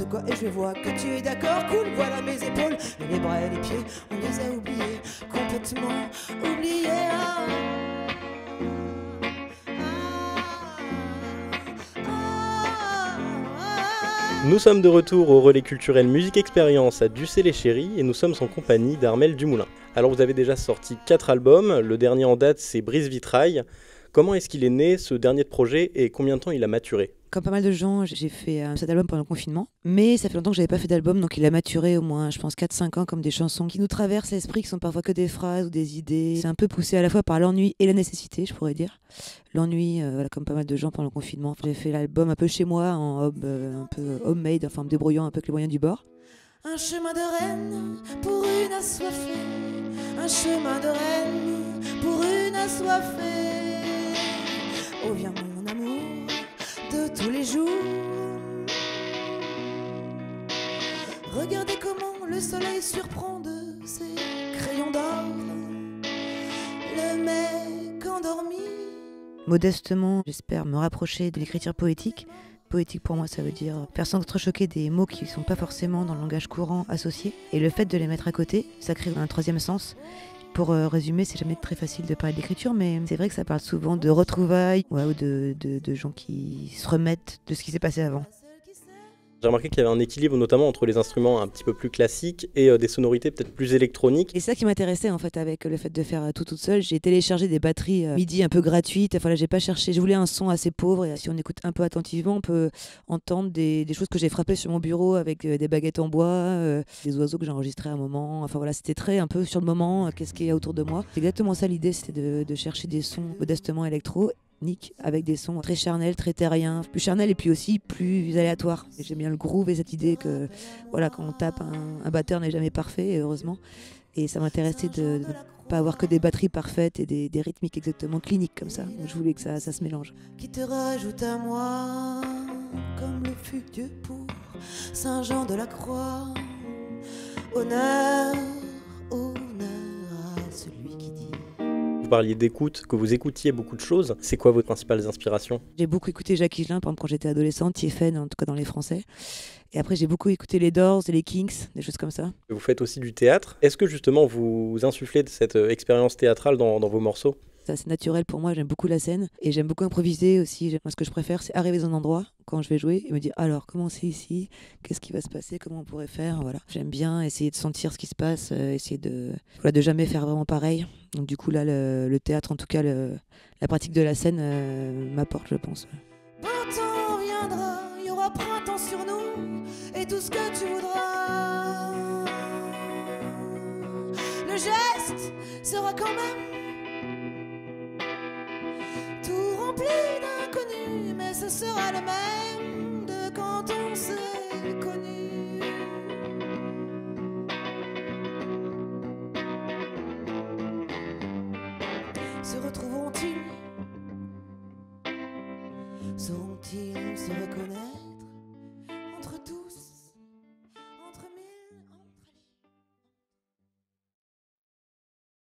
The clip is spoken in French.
quoi et je vois que tu es d'accord. Cool, voilà mes épaules et les bras et les pieds, on les a oubliés, complètement oubliés. Nous sommes de retour au relais culturel Musique Expérience à Ducé-les-Chéris et nous sommes en compagnie d'Armelle Dumoulin. Alors vous avez déjà sorti 4 albums, le dernier en date c'est Brise Vitrail. Comment est-ce qu'il est né ce dernier projet et combien de temps il a maturé ? Comme pas mal de gens, j'ai fait cet album pendant le confinement, mais ça fait longtemps que j'avais pas fait d'album, donc il a maturé au moins, je pense, 4-5 ans, comme des chansons qui nous traversent l'esprit, qui sont parfois que des phrases ou des idées. C'est un peu poussé à la fois par l'ennui et la nécessité, je pourrais dire. L'ennui, voilà, comme pas mal de gens pendant le confinement. J'ai fait l'album un peu chez moi, un peu homemade, enfin me débrouillant un peu avec les moyens du bord. Un chemin de Rennes pour une assoiffée, un chemin de Rennes pour une assoiffée. Oh viens mon amour de tous les jours. Regardez comment le soleil surprend de ses crayons d'or le mec endormi. Modestement, j'espère me rapprocher de l'écriture poétique. Poétique pour moi, ça veut dire faire s'entrechoquer des mots qui ne sont pas forcément dans le langage courant associé. Et le fait de les mettre à côté, ça crée un troisième sens. Pour résumer, c'est jamais très facile de parler d'écriture, mais c'est vrai que ça parle souvent de retrouvailles ou de gens qui se remettent de ce qui s'est passé avant. J'ai remarqué qu'il y avait un équilibre notamment entre les instruments un petit peu plus classiques et des sonorités peut-être plus électroniques. Et c'est ça qui m'intéressait en fait avec le fait de faire tout toute seule. J'ai téléchargé des batteries MIDI un peu gratuites. Enfin là, j'ai pas cherché. Je voulais un son assez pauvre et si on écoute un peu attentivement, on peut entendre des choses que j'ai frappées sur mon bureau avec des baguettes en bois, des oiseaux que j'ai enregistrés à un moment. Enfin voilà, c'était très un peu sur le moment, qu'est-ce qu'il y a autour de moi. C'est exactement ça l'idée, c'était de chercher des sons modestement électro. Avec des sons très charnels, très terriens, plus charnels et puis aussi plus aléatoires. Et j'aime bien le groove et cette idée que voilà, quand on tape, un batteur n'est jamais parfait, heureusement. Et ça m'intéressait de ne pas avoir que des batteries parfaites et des rythmiques exactement cliniques comme ça. Donc je voulais que ça se mélange. Qui te rajoute à moi comme le fut Dieu pour Saint Jean de la Croix. Honneur, honneur à celui qui dit. Vous parliez d'écoute, que vous écoutiez beaucoup de choses. C'est quoi vos principales inspirations ? J'ai beaucoup écouté Jacques Higelin, par exemple, quand j'étais adolescente, Tiefen, en tout cas dans les Français. Et après, j'ai beaucoup écouté les Doors et les Kinks, des choses comme ça. Vous faites aussi du théâtre. Est-ce que justement vous insufflez de cette expérience théâtrale dans vos morceaux ? C'est naturel pour moi, j'aime beaucoup la scène et j'aime beaucoup improviser aussi. Moi, ce que je préfère, c'est arriver dans un endroit quand je vais jouer et me dire alors comment c'est ici, qu'est-ce qui va se passer, comment on pourrait faire. Voilà. J'aime bien essayer de sentir ce qui se passe, essayer de jamais faire vraiment pareil. Donc du coup là, le théâtre, en tout cas la pratique de la scène m'apporte, je pense. Beau temps viendra, il y aura printemps sur nous et tout ce que tu voudras. Le geste sera quand même tout rempli d'inconnus, mais ce sera le même de quand on s'est connu. Se retrouveront-ils? Sauront-ils se reconnaître?